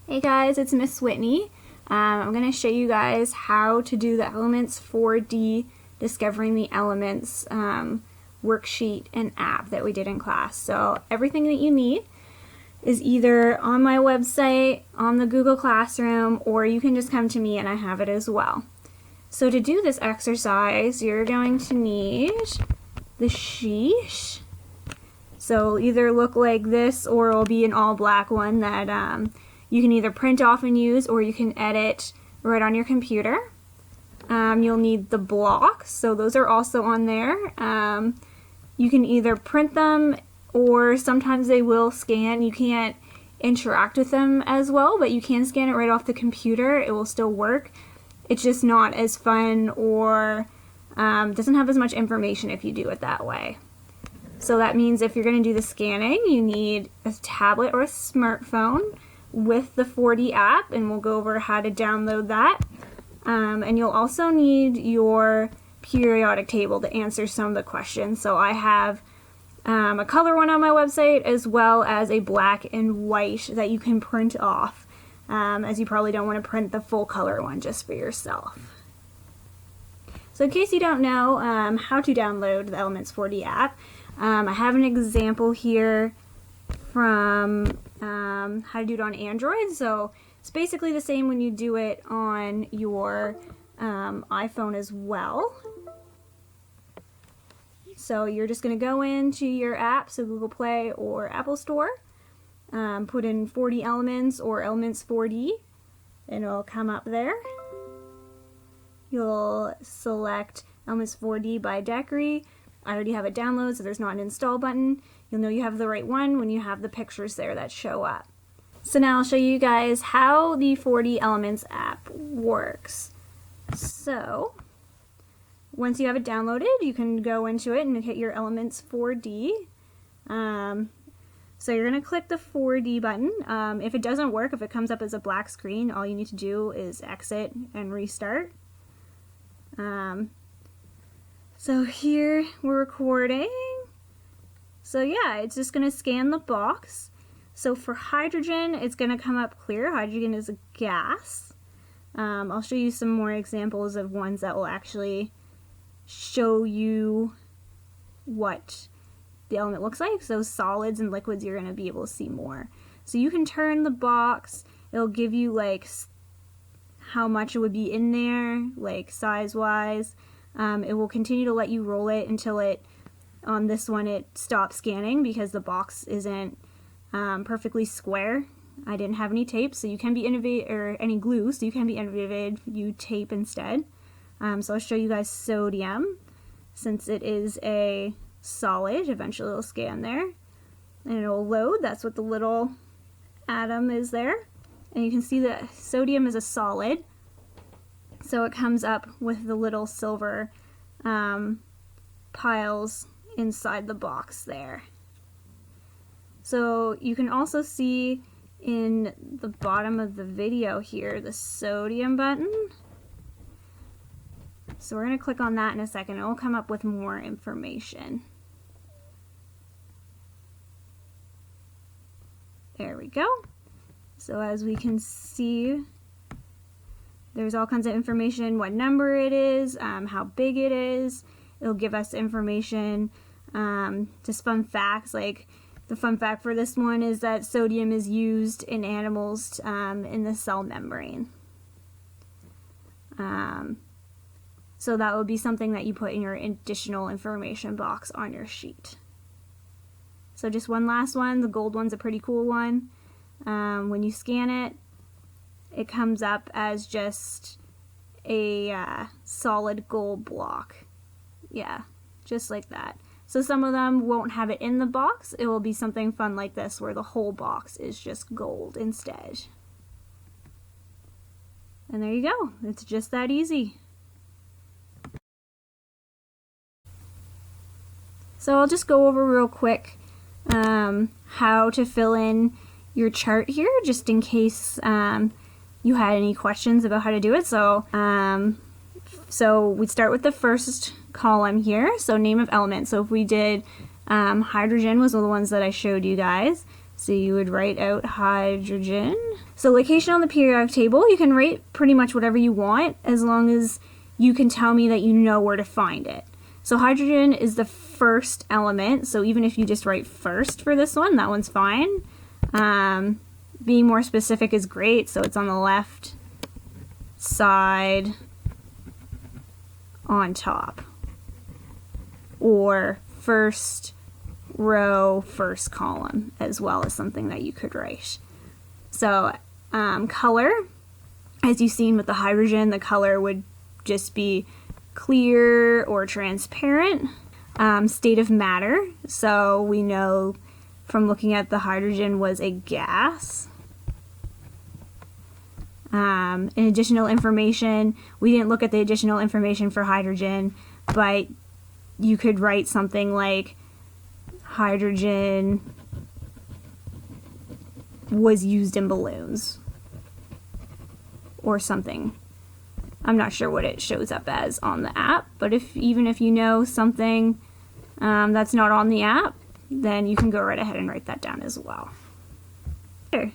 Hey guys, it's Miss Whitney. I'm going to show you guys how to do the Elements 4D Discovering the Elements worksheet and app that we did in class. So everything that you need is either on my website, on the Google Classroom, or you can just come to me and I have it as well. So to do this exercise, you're going to need the sheet. So either look like this or it'll be an all black one that you can either print off and use, or you can edit right on your computer. You'll need the blocks, so those are also on there. You can either print them, or sometimes they will scan. You can't interact with them as well, but you can scan it right off the computer. It will still work. It's just not as fun, or doesn't have as much information if you do it that way. So that means if you're going to do the scanning, you need a tablet or a smartphone with the 4D app, and we'll go over how to download that. And you'll also need your periodic table to answer some of the questions. So I have a color one on my website, as well as a black and white that you can print off, as you probably don't want to print the full color one just for yourself. So in case you don't know how to download the Elements 4D app, I have an example here from how to do it on Android. So it's basically the same when you do it on your iPhone as well. So you're just going to go into your app, so Google Play or Apple Store, put in 4D Elements or Elements 4D, and it'll come up there. You'll select Elements 4D by Decree. I already have it downloaded, so there's not an install button. You'll know you have the right one when you have the pictures there that show up. So now I'll show you guys how the 4D Elements app works. So once you have it downloaded, you can go into it and hit your Elements 4D. So you're going to click the 4D button. If it doesn't work, if it comes up as a black screen, all you need to do is exit and restart. So here we're recording. So yeah, it's just going to scan the box. So for hydrogen, it's going to come up clear. Hydrogen is a gas. I'll show you some more examples of ones that will actually show you what the element looks like. So solids and liquids, you're going to be able to see more. So you can turn the box. It'll give you like how much it would be in there, like size-wise. It will continue to let you roll it until on this one it stops scanning because the box isn't perfectly square. I didn't have any tape, so you can be innovative, or any glue, so you can be innovative. You tape instead. So I'll show you guys sodium, since it is a solid. Eventually it'll scan there, and it'll load. That's what the little atom is there, and you can see that sodium is a solid. So it comes up with the little silver piles inside the box there. So you can also see in the bottom of the video here the sodium button. So we're going to click on that in a second. It will come up with more information. There we go. So as we can see, there's all kinds of information, what number it is, how big it is. It'll give us information, just fun facts. Like the fun fact for this one is that sodium is used in animals in the cell membrane. So that would be something that you put in your additional information box on your sheet. So just one last one. The gold one's a pretty cool one. When you scan it, it comes up as just a solid gold block. Yeah, just like that. So some of them won't have it in the box. It will be something fun like this, where the whole box is just gold instead. And there you go. It's just that easy. So I'll just go over real quick how to fill in your chart here, just in case you had any questions about how to do it. So we start with the first column here, so name of element. So if we did hydrogen was one of the ones that I showed you guys. So you would write out hydrogen. So location on the periodic table, you can write pretty much whatever you want as long as you can tell me that you know where to find it. So hydrogen is the first element, so even if you just write first for this one, that one's fine. Being more specific is great, so it's on the left side on top. Or first row, first column as well as something that you could write. So color, as you've seen with the hydrogen, the color would just be clear or transparent. State of matter, so we know from looking at the hydrogen was a gas. In additional information, we didn't look at the additional information for hydrogen, but you could write something like hydrogen was used in balloons or something. I'm not sure what it shows up as on the app, but even if you know something that's not on the app, then you can go right ahead and write that down as well. Sure.